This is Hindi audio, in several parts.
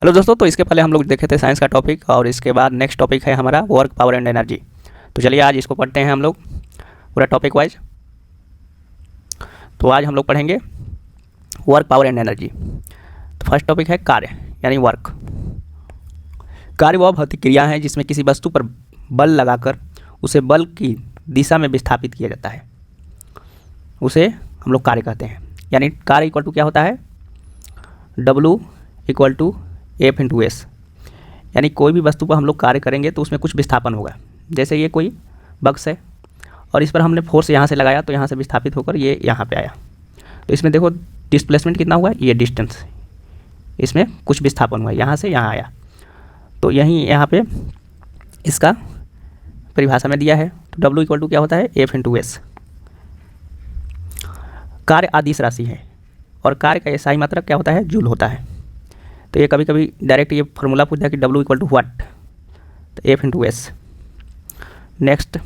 हेलो दोस्तों, तो इसके पहले हम लोग देखे थे साइंस का टॉपिक और इसके बाद नेक्स्ट टॉपिक है हमारा वर्क, पावर एंड एनर्जी। तो चलिए आज इसको पढ़ते हैं हम लोग पूरा टॉपिक वाइज। तो आज हम लोग पढ़ेंगे वर्क, पावर एंड एनर्जी। तो फर्स्ट टॉपिक है कार्य यानी वर्क। कार्य वह भौतिक क्रिया है जिसमें किसी वस्तु पर बल लगाकर उसे बल की दिशा में विस्थापित किया जाता है, उसे हम लोग कार्य कहते हैं। यानी कार्य इक्वल टू क्या होता है, W equal to F into S. यानी कोई भी वस्तु पर हम लोग कार्य करेंगे तो उसमें कुछ विस्थापन होगा। जैसे ये कोई बक्स है और इस पर हमने फोर्स यहाँ से लगाया तो यहाँ से विस्थापित होकर ये यहाँ पे आया। तो इसमें देखो डिस्प्लेसमेंट कितना हुआ है, ये डिस्टेंस, इसमें कुछ विस्थापन हुआ है, यहाँ से यहाँ आया। तो यहीं यहाँ पे इसका परिभाषा में दिया है। तो W इक्वल टू क्या होता है, F इंटू एस। कार्य आदिश राशि है और कार्य का SI मात्रक क्या होता है, जूल होता है। तो ये कभी कभी डायरेक्ट ये फार्मूला पूछता है कि W इक्वल टू व्हाट, तो F इंटू एस। नेक्स्ट,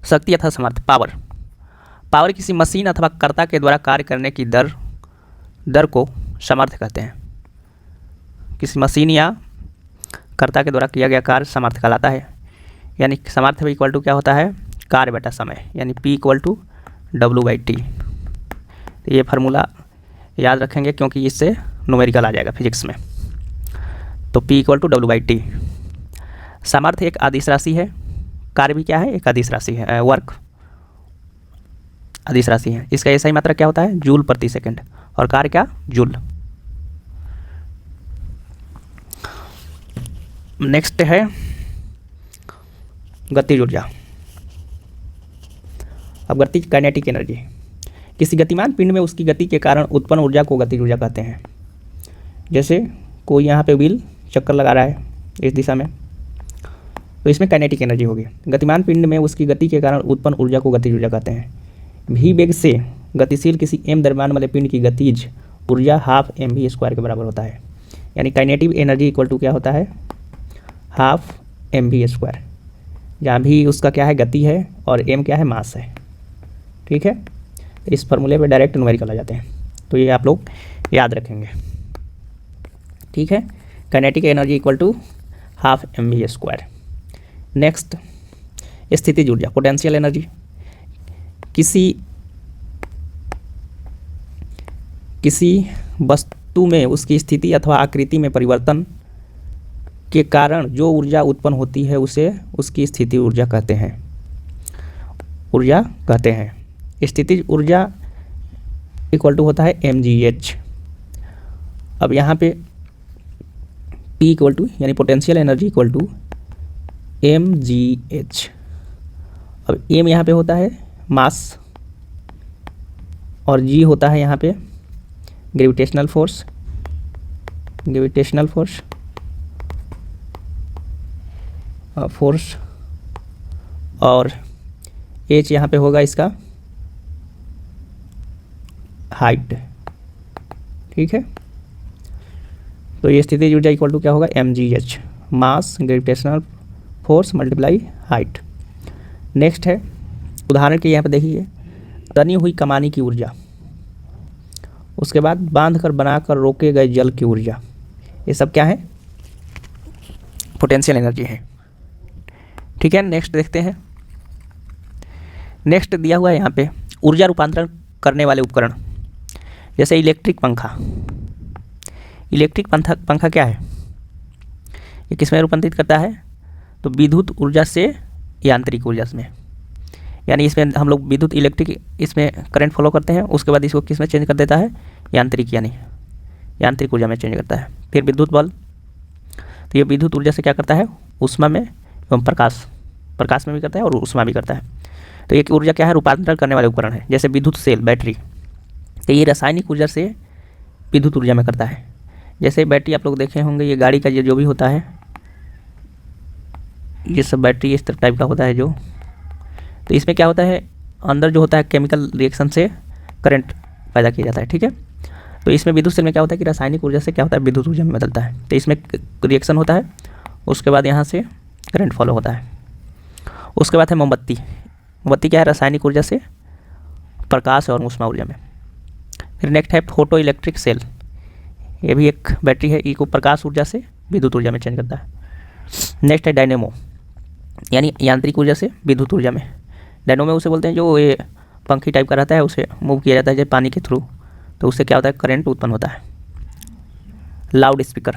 शक्ति अथवा समर्थ, पावर। पावर किसी मशीन अथवा कर्ता के द्वारा कार्य करने की दर को समर्थ कहते हैं। किसी मशीन या कर्ता के द्वारा किया गया कार्य समर्थ कहलाता है। यानी समर्थ इक्वल टू क्या होता है, कार्य बटा समय, यानी P इक्वल टू W/T। तो ये फार्मूला याद रखेंगे क्योंकि इससे न्यूमेरिकल आ जाएगा फिजिक्स में। तो P इक्वल टू W/T। सामर्थ्य एक आदिश राशि है, कार्य भी क्या है, एक आदिश राशि है, वर्क आदिश राशि है। इसका SI मात्रक क्या होता है, जूल प्रति सेकंड, और कार्य क्या, जूल। नेक्स्ट है गतिज ऊर्जा। अब गतिज काइनेटिक एनर्जी। किसी गतिमान पिंड में उसकी गति के कारण उत्पन्न ऊर्जा को गतिज ऊर्जा कहते हैं। जैसे कोई यहाँ पे व्हील चक्कर लगा रहा है इस दिशा में, तो इसमें काइनेटिक एनर्जी होगी। गतिमान पिंड में उसकी गति के कारण उत्पन्न ऊर्जा को गतिज ऊर्जा कहते हैं। v वेग से गतिशील किसी m द्रव्यमान वाले पिंड की गतिज ऊर्जा हाफ mv² के बराबर होता है। यानी काइनेटिक एनर्जी इक्वल टू क्या होता है, हाफ mv², जहाँ भी उसका क्या है, गति है, और m क्या है, मास है। ठीक है, इस फार्मूले पे डायरेक्ट न्यूमेरिकल आ जाते हैं, तो ये आप लोग याद रखेंगे। ठीक है, kinetic energy equal to half mv²। Next, स्थितिज ऊर्जा, पोटेंशियल एनर्जी। किसी वस्तु में उसकी स्थिति अथवा आकृति में परिवर्तन के कारण जो ऊर्जा उत्पन्न होती है उसे उसकी स्थिति ऊर्जा कहते हैं, स्थितिज ऊर्जा इक्वल टू होता है mgh। अब यहाँ पे P इक्वल टू यानी potential energy equal to mgh। अब m यहाँ पे होता है मास और g होता है यहाँ पे ग्रेविटेशनल फोर्स, और h यहाँ पे होगा इसका हाइट। ठीक है, तो ये स्थितिज ऊर्जा इक्वल टू क्या होगा, mgh, mass gravitational force multiply height. Next है, उदाहरण के यहाँ पे देखिए, तनी हुई कमानी की ऊर्जा, उसके बाद बांध कर बनाकर रोके गए जल की ऊर्जा, ये सब क्या है, पोटेंशियल एनर्जी है। ठीक है, नेक्स्ट देखते हैं। नेक्स्ट दिया हुआ है यहाँ पे ऊर्जा रूपांतरण करने वाले उपकरण। जैसे इलेक्ट्रिक पंखा क्या है, ये किस में रूपांतरित करता है, तो विद्युत ऊर्जा से यांत्रिक ऊर्जा में। यानी इसमें हम लोग विद्युत इलेक्ट्रिक इसमें करंट फॉलो करते हैं, उसके बाद इसको किस में चेंज कर देता है, यांत्रिक, यानी यांत्रिक ऊर्जा में चेंज करता है। फिर विद्युत बल, तो ये विद्युत ऊर्जा से क्या करता है, ऊष्मा में एवं प्रकाश में भी करता है और ऊष्मा भी करता है। तो एक ऊर्जा क्या है, रूपांतरण करने वाले उपकरण है। जैसे विद्युत सेल, बैटरी, तो ये रासायनिक ऊर्जा से विद्युत ऊर्जा में करता है। जैसे बैटरी आप लोग देखे होंगे, ये गाड़ी का जो भी होता है, ये सब बैटरी इस तरह टाइप का होता है जो, तो इसमें क्या होता है, अंदर जो होता है केमिकल रिएक्शन से करंट पैदा किया जाता है। ठीक है, तो इसमें विद्युत सेल में क्या होता है कि रासायनिक ऊर्जा से क्या होता है, विद्युत ऊर्जा में बदलता है। तो इसमें रिएक्शन होता है, उसके बाद यहाँ से करंट फॉलो होता है। उसके बाद है मोमबत्ती क्या है, रासायनिक ऊर्जा से प्रकाश और ऊष्मा ऊर्जा में। फिर नेक्स्ट है फोटो इलेक्ट्रिक सेल, ये भी एक बैटरी है, ई को प्रकाश ऊर्जा से विद्युत ऊर्जा में चेंज करता है। नेक्स्ट है डायनेमो, यानी यांत्रिक ऊर्जा से विद्युत ऊर्जा में। डायनेमो उसे बोलते हैं जो ये पंखी टाइप का रहता है, उसे मूव किया जाता है जब पानी के थ्रू, तो उससे क्या होता है, करंट उत्पन्न होता है। लाउड स्पीकर,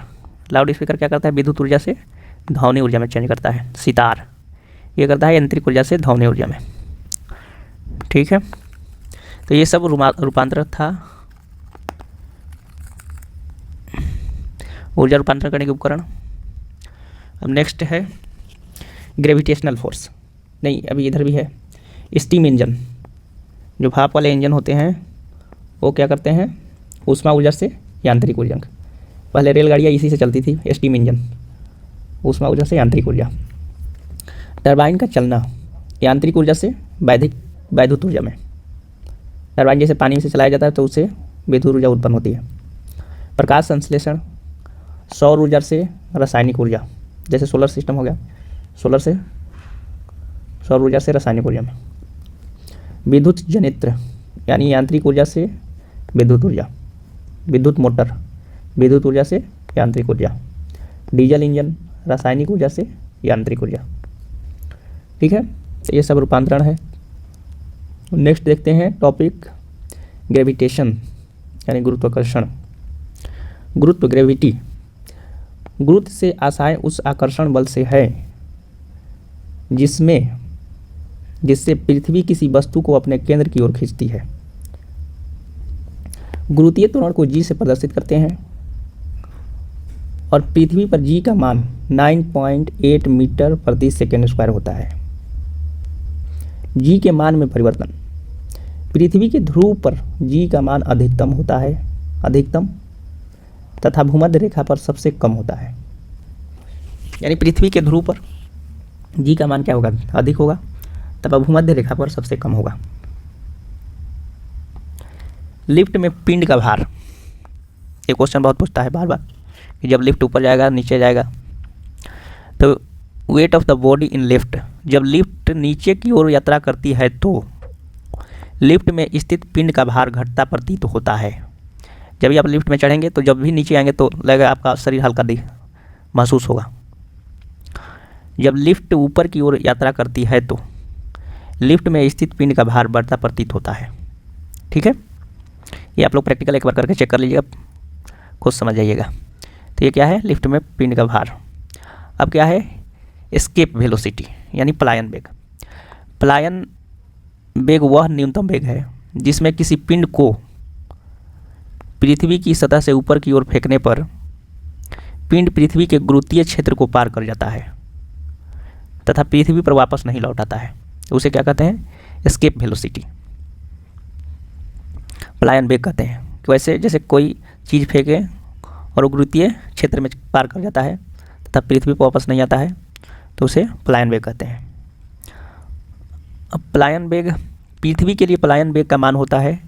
लाउड स्पीकर क्या करता है, विद्युत ऊर्जा से ध्वनि ऊर्जा में चेंज करता है। सितार ये करता है यांत्रिक ऊर्जा से ध्वनि ऊर्जा में। ठीक है, तो ये सब रूपांतरण था, ऊर्जा रूपांतरण करने के उपकरण। अब नेक्स्ट है ग्रेविटेशनल फोर्स, नहीं अभी इधर भी है। स्टीम इंजन, जो भाप वाले इंजन होते हैं वो क्या करते हैं, ऊष्मा ऊर्जा से यांत्रिक ऊर्जा। पहले रेलगाड़ियाँ इसी से चलती थी, स्टीम इंजन, ऊष्मा ऊर्जा से यांत्रिक ऊर्जा। टरबाइन का चलना यांत्रिक ऊर्जा से वैद्युत ऊर्जा में। टरबाइन जैसे पानी से चलाया जाता है तो उससे विद्युत ऊर्जा उत्पन्न होती है। प्रकाश संश्लेषण सौर ऊर्जा से रासायनिक ऊर्जा, जैसे सोलर सिस्टम हो गया, सोलर से सौर ऊर्जा से रासायनिक ऊर्जा में। विद्युत जनित्र यानी यांत्रिक ऊर्जा से विद्युत ऊर्जा। विद्युत मोटर विद्युत ऊर्जा से यांत्रिक ऊर्जा। डीजल इंजन रासायनिक ऊर्जा से यांत्रिक ऊर्जा। ठीक है, तो ये सब रूपांतरण है। नेक्स्ट देखते हैं टॉपिक ग्रेविटेशन यानी गुरुत्वाकर्षण। गुरुत्व ग्रेविटी, गुरुत्व से आशय उस आकर्षण बल से है जिससे पृथ्वी किसी वस्तु को अपने केंद्र की ओर खींचती है। गुरुत्वीय त्वरण को जी से प्रदर्शित करते हैं और पृथ्वी पर जी का मान 9.8 मीटर प्रति सेकेंड स्क्वायर होता है। जी के मान में परिवर्तन, पृथ्वी के ध्रुव पर जी का मान अधिकतम होता है, अधिकतम, तथा भूमध्य रेखा पर सबसे कम होता है। यानी पृथ्वी के ध्रुव पर जी का मान क्या होगा, अधिक होगा, तथा भूमध्य रेखा पर सबसे कम होगा। लिफ्ट में पिंड का भार, ये क्वेश्चन बहुत पूछता है बार बार कि जब लिफ्ट ऊपर जाएगा नीचे जाएगा, तो weight of the body in lift, जब लिफ्ट नीचे की ओर यात्रा करती है तो लिफ्ट में स्थित पिंड का भार घटता प्रतीत होता है। जब भी आप लिफ्ट में चढ़ेंगे तो जब भी नीचे आएंगे तो लगेगा आपका शरीर हल्का महसूस होगा। जब लिफ्ट ऊपर की ओर यात्रा करती है तो लिफ्ट में स्थित पिंड का भार बढ़ता प्रतीत होता है। ठीक है, ये आप लोग प्रैक्टिकल एक बार करके चेक कर लीजिएगा, खुद समझ जाइएगा। तो ये क्या है, लिफ्ट में पिंड का भार। अब क्या है, एस्केप वेलोसिटी यानी पलायन वेग। पलायन वेग वह न्यूनतम वेग है जिसमें किसी पिंड को पृथ्वी की सतह से ऊपर की ओर फेंकने पर पिंड पृथ्वी के गुरुत्वीय क्षेत्र को पार कर जाता है तथा पृथ्वी पर वापस नहीं लौट आता है। उसे क्या कहते हैं, एस्केप वेलोसिटी, पलायन वेग कहते हैं। वैसे जैसे कोई चीज़ फेंके और वो गुरुत्वीय क्षेत्र में पार कर जाता है तथा पृथ्वी पर वापस नहीं आता है तो उसे पलायन वेग कहते हैं। अब पलायन वेग, पृथ्वी के लिए पलायन वेग का मान होता है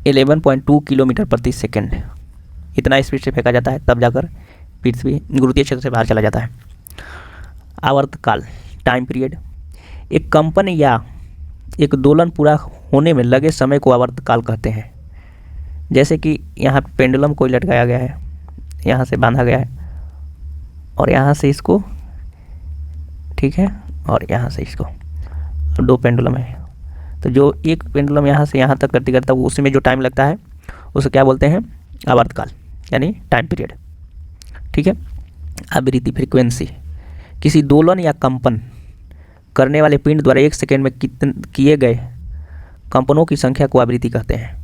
11.2 किलोमीटर प्रति सेकेंड। इतना स्पीड से फेंका जाता है तब जाकर पृथ्वी गुरुत्वीय क्षेत्र से बाहर चला जाता है। आवर्तकाल, टाइम पीरियड, एक कंपन या एक दोलन पूरा होने में लगे समय को आवर्तकाल कहते हैं। जैसे कि यहाँ पेंडुलम को लटकाया गया है, यहाँ से बांधा गया है और यहाँ से इसको, ठीक है, और यहाँ से इसको, दो पेंडुलम है, तो जो एक पेंडुलम यहाँ से यहाँ तक करते करता वो उसमें जो टाइम लगता है उसे क्या बोलते हैं, आवर्तकाल यानी टाइम पीरियड। ठीक है, आवृत्ति फ्रीक्वेंसी, किसी दोलन या कंपन करने वाले पिंड द्वारा एक सेकेंड में किए गए कंपनों की संख्या को आवृत्ति कहते हैं।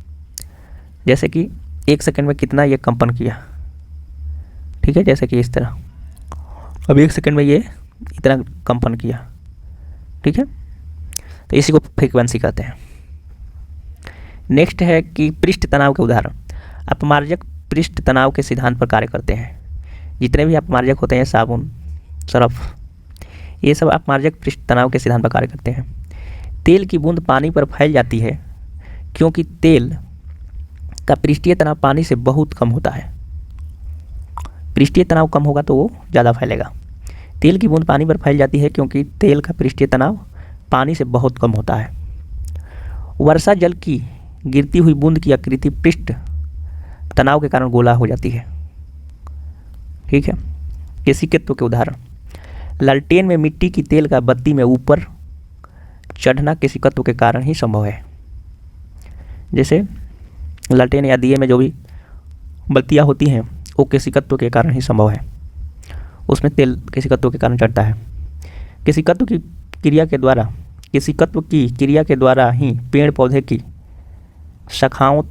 जैसे कि एक सेकेंड में कितना ये कंपन किया, ठीक है, जैसे कि इस तरह, अब एक सेकेंड में ये इतना कंपन किया, ठीक है, तो इसी को फ्रीक्वेंसी कहते हैं। नेक्स्ट है कि पृष्ठ तनाव के उदाहरण। अपमार्जक पृष्ठ तनाव के सिद्धांत पर कार्य करते हैं। जितने भी अपमार्जक होते हैं, साबुन, सरफ, ये सब अपमार्जक पृष्ठ तनाव के सिद्धांत पर कार्य करते हैं। तेल की बूंद पानी पर फैल जाती है क्योंकि तेल का पृष्ठीय तनाव पानी से बहुत कम होता है। पृष्ठीय तनाव कम होगा तो वो ज़्यादा फैलेगा। तेल की बूंद पानी पर फैल जाती है क्योंकि तेल का पृष्ठीय तनाव पानी से बहुत कम होता है। वर्षा जल की गिरती हुई बूंद की आकृति पृष्ठ तनाव के कारण गोला हो जाती है। ठीक है। केशिकत्व के उदाहरण, लालटेन में मिट्टी की तेल का बत्ती में ऊपर चढ़ना केशिकत्व के कारण ही संभव है। जैसे लालटेन या दिए में जो भी बत्तियाँ होती हैं वो केशिकत्व के कारण ही संभव है, उसमें तेल केशिकत्व के कारण चढ़ता है। केशिकत्व की क्रिया के द्वारा ही पेड़ पौधे की शाखाओं,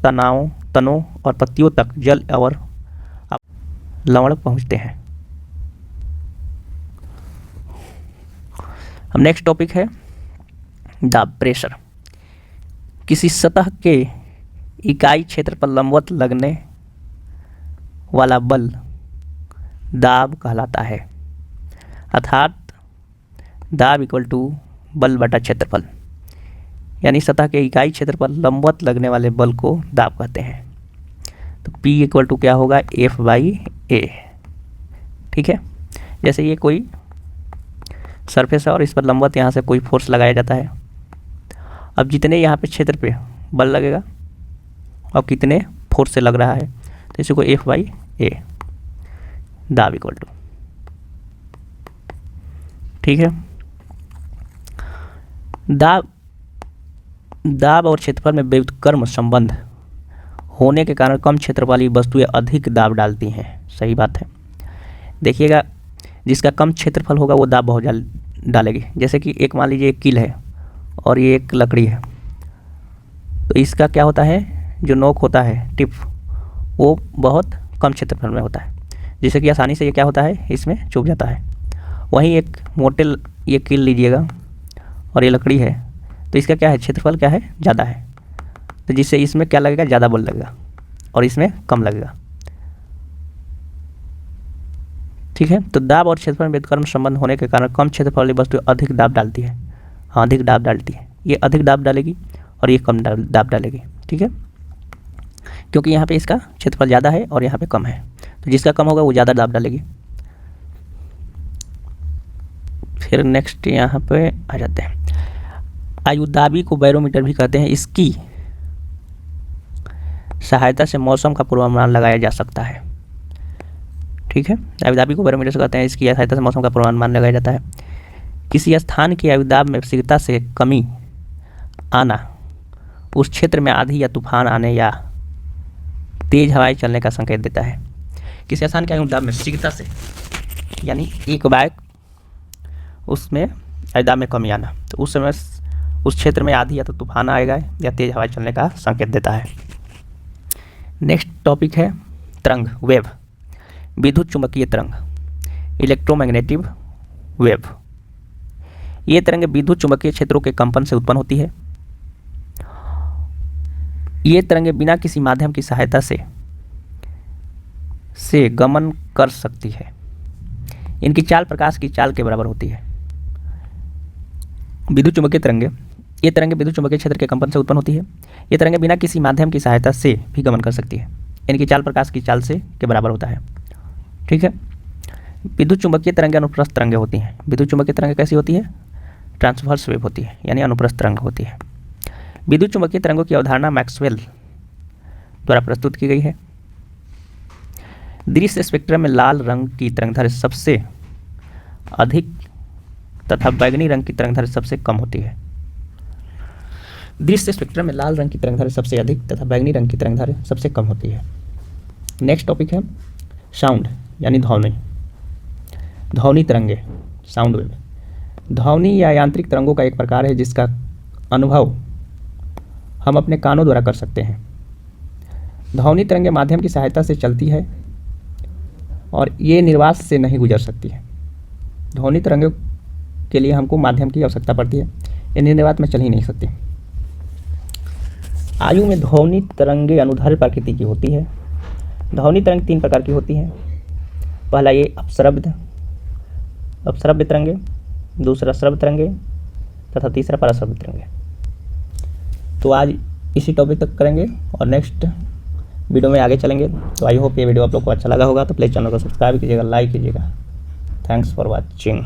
तनों और पत्तियों तक जल और लवण पहुंचते हैं। अब नेक्स्ट टॉपिक है दाब, प्रेशर। किसी सतह के इकाई क्षेत्र पर लंबवत लगने वाला बल दाब कहलाता है, अर्थात दाब इक्वल टू बल बटा क्षेत्रफल, यानी सतह के इकाई क्षेत्र पर लंबवत लगने वाले बल को दाब कहते हैं। तो P इक्वल टू क्या होगा, F/A। ठीक है। जैसे ये कोई सरफेस है और इस पर लंबवत यहाँ से कोई फोर्स लगाया जाता है। अब जितने यहाँ पे क्षेत्र पे बल लगेगा और कितने फोर्स से लग रहा है, तो इसी को F/A दाब इक्वल टू। ठीक है। दाब और क्षेत्रफल में व्युत्क्रम संबंध होने के कारण कम क्षेत्र वाली वस्तुएं अधिक दाब डालती हैं। सही बात है। देखिएगा, जिसका कम क्षेत्रफल होगा वो दाब बहुत डालेगी। जैसे कि एक मान लीजिए एक कील है और ये एक लकड़ी है, तो इसका क्या होता है, जो नोक होता है, टिप, वो बहुत कम क्षेत्रफल में होता है, जिससे कि आसानी से ये क्या होता है, इसमें चुभ जाता है। वहीं एक मोटे ये कील लीजिएगा और ये लकड़ी है, तो इसका क्या है, क्षेत्रफल क्या है, ज़्यादा है, तो जिससे इसमें क्या लगेगा, ज़्यादा बल लगेगा और इसमें कम लगेगा। ठीक है। तो दाब और क्षेत्रफल में व्युत्क्रम संबंध होने के कारण कम क्षेत्रफल वाली वस्तु अधिक दाब डालती है। हाँ, अधिक दाब डालती है। ये अधिक दाब डालेगी और ये कम दाब डालेगी। ठीक है। क्योंकि यहाँ पे इसका क्षेत्रफल ज़्यादा है और यहाँ पे कम है, तो जिसका कम होगा वो ज़्यादा दाब डालेगी। फिर नेक्स्ट यहाँ पे आ जाते हैं, आयुदाबी को बैरोमीटर भी कहते हैं। इसकी सहायता से मौसम का पूर्वानुमान लगाया जा सकता है। ठीक है। आयुदाबी को बैरोमीटर से कहते हैं, इसकी सहायता से मौसम का पूर्वानुमान लगाया जाता है। किसी स्थान की आयुदाब में शीघ्रता से कमी आना उस क्षेत्र में आंधी या तूफान आने या तेज हवाएं चलने का संकेत देता है। किसी स्थान की आयुदाब में शीघ्रता से, यानी एक बार उसमें आयुदाब में कमी आना, तो उस समय उस क्षेत्र में आंधी या तो तूफान आएगा या तेज हवाएं चलने का संकेत देता है। नेक्स्ट टॉपिक है तरंग, वेव। विद्युत चुंबकीय तरंग, इलेक्ट्रोमैग्नेटिक वेव। ये तरंगें विद्युत चुंबकीय क्षेत्रों के कंपन से उत्पन्न होती है। ये तरंगें बिना किसी माध्यम की सहायता से गमन कर सकती है। इनकी चाल प्रकाश की चाल के बराबर होती है। विद्युत चुंबकीय तरंगें, ये तरंगें विद्युत चुंबकीय क्षेत्र के कंपन से उत्पन्न होती है। ये तरंगें बिना किसी माध्यम की सहायता से भी गमन कर सकती है। इनकी चाल प्रकाश की चाल से के बराबर होता है। ठीक है। विद्युत चुंबकीय तरंगें अनुप्रस्थ तरंगें होती हैं। विद्युत चुंबकीय तरंगें कैसी होती है, ट्रांसवर्स वेव होती है, यानी अनुप्रस्थ तरंग होती है। विद्युत चुंबकीय तरंगों की अवधारणा मैक्सवेल द्वारा प्रस्तुत की गई है। दृश्य स्पेक्ट्रम में लाल रंग की तरंगदैर्घ्य सबसे अधिक तथा बैगनी रंग की तरंगदैर्घ्य सबसे कम होती है। दृश्य स्पेक्ट्रम में लाल रंग की तरंगदैर्घ्य सबसे अधिक तथा बैगनी रंग की तरंगदैर्घ्य सबसे कम होती है। नेक्स्ट टॉपिक है साउंड, यानी ध्वनि। ध्वनि तरंगे, साउंड वेव। ध्वनि या यांत्रिक तरंगों का एक प्रकार है जिसका अनुभव हम अपने कानों द्वारा कर सकते हैं। ध्वनि तरंगें माध्यम की सहायता से चलती है और ये निर्वात से नहीं गुजर सकती है। ध्वनि तरंगों के लिए हमको माध्यम की आवश्यकता पड़ती है, ये निर्वात में चल ही नहीं सकती। आयु में ध्वनि तरंगें अनुदैर्घ्य प्रकृति की होती है। ध्वनि तरंग 3 प्रकार की होती हैं। पहला ये अपश्रव्य तरंगे, दूसरा श्रव्य तरंगे तथा तीसरा पराश्रव्य तरंगे। तो आज इसी टॉपिक तक करेंगे और नेक्स्ट वीडियो में आगे चलेंगे। तो आई होप ये वीडियो आप लोग को अच्छा लगा होगा, तो प्लीज़ चैनल को सब्सक्राइब कीजिएगा, लाइक कीजिएगा। Thanks for watching.